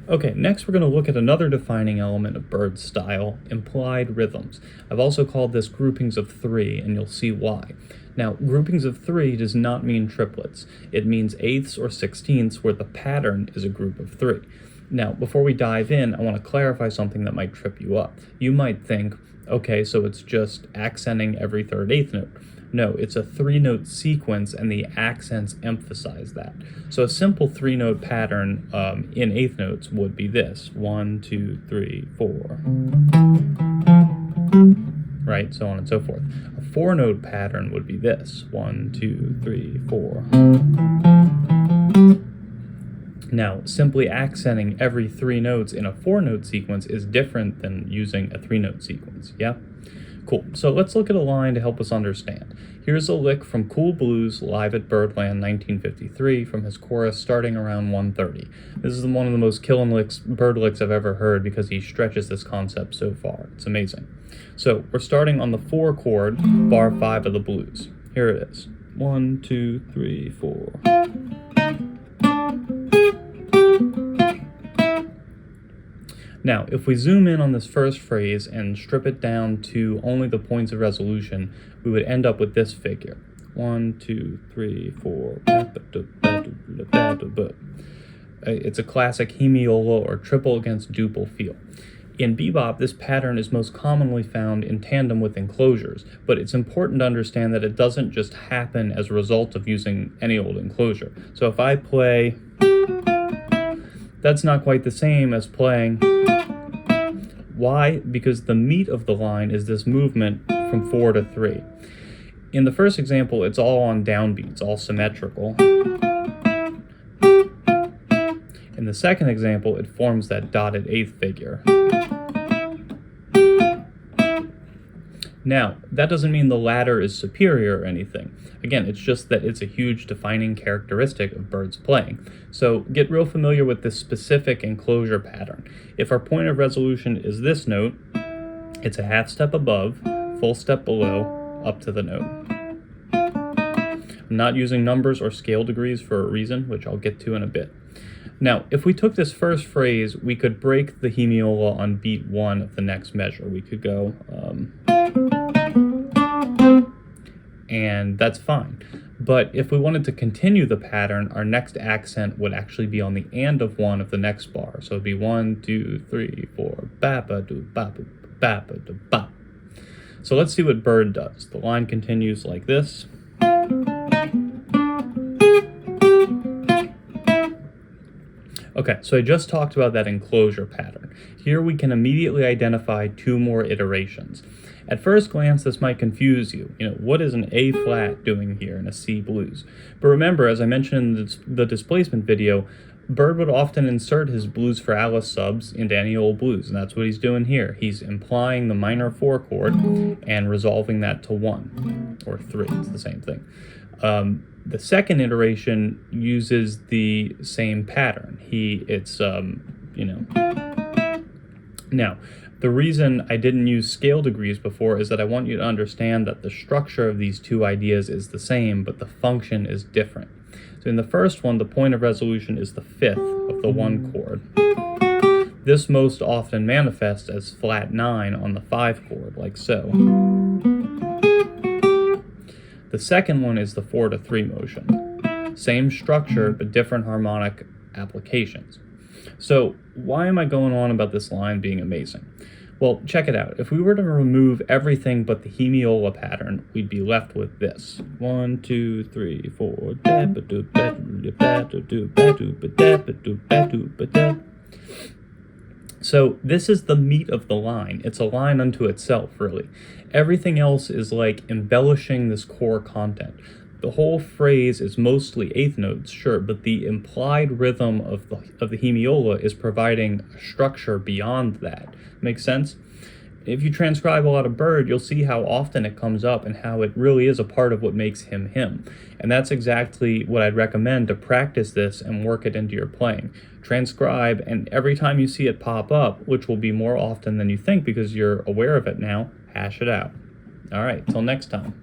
Okay, next we're going to look at another defining element of Bird's style, implied rhythms. I've also called this groupings of three, and you'll see why. Now, groupings of three does not mean triplets. It means eighths or sixteenths where the pattern is a group of three. Now, before we dive in, I want to clarify something that might trip you up. You might think, okay, so it's just accenting every third eighth note. No, it's a three-note sequence, and the accents emphasize that. So a simple three-note pattern in eighth notes would be this: 1, 2, 3, 4, right? So on and so forth. A four-note pattern would be this: 1, 2, 3, 4. Now, simply accenting every three notes in a four-note sequence is different than using a three-note sequence, yeah? Cool, so let's look at a line to help us understand. Here's a lick from Cool Blues live at Birdland 1953 from his chorus starting around 1:30. This is one of the most killin' licks, bird licks I've ever heard because he stretches this concept so far. It's amazing. So we're starting on the 4 chord, bar 5 of the blues. Here it is. 1, 2, 3, 4. Now, if we zoom in on this first phrase and strip it down to only the points of resolution, we would end up with this figure. 1, 2, 3, 4. It's a classic hemiola or triple against duple feel. In bebop, this pattern is most commonly found in tandem with enclosures, but it's important to understand that it doesn't just happen as a result of using any old enclosure. So if I play, that's not quite the same as playing. Why? Because the meat of the line is this movement from 4 to 3. In the first example, it's all on downbeats, all symmetrical. In the second example, it forms that dotted eighth figure. Now, that doesn't mean the latter is superior or anything. Again, it's just that it's a huge defining characteristic of Bird's playing. So get real familiar with this specific enclosure pattern. If our point of resolution is this note, it's a half step above, full step below, up to the note. I'm not using numbers or scale degrees for a reason, which I'll get to in a bit. Now, if we took this first phrase, we could break the hemiola on beat 1 of the next measure. We could go, and that's fine. But if we wanted to continue the pattern, our next accent would actually be on the and of 1 of the next bar. So it'd be 1, 2, 3, 4, ba-ba-do, ba-ba, ba-ba-do, ba. So let's see what Bird does. The line continues like this. Okay, so I just talked about that enclosure pattern. Here we can immediately identify 2 more iterations. At first glance, this might confuse you. What is an A flat doing here in a C blues? But remember, as I mentioned in the displacement video, Bird would often insert his blues for Alice subs into any old blues, and that's what he's doing here. He's implying the minor 4 chord and resolving that to 1 or 3. It's the same thing. The second iteration uses the same pattern. Now, the reason I didn't use scale degrees before is that I want you to understand that the structure of these two ideas is the same, but the function is different. So in the first one, the point of resolution is the 5th of the 1 chord. This most often manifests as flat 9 on the 5 chord, like so. The second one is the 4 to 3 motion. Same structure, but different harmonic applications. So why am I going on about this line being amazing? Well, check it out. If we were to remove everything but the hemiola pattern, we'd be left with this. 1, 2, 3, 4. So this is the meat of the line. It's a line unto itself, really. Everything else is like embellishing this core content. The whole phrase is mostly eighth notes, sure, but the implied rhythm of the hemiola is providing a structure beyond that. Make sense? If you transcribe a lot of Bird, you'll see how often it comes up and how it really is a part of what makes him him. And that's exactly what I'd recommend to practice this and work it into your playing. Transcribe, and every time you see it pop up, which will be more often than you think because you're aware of it now, hash it out. All right, till next time.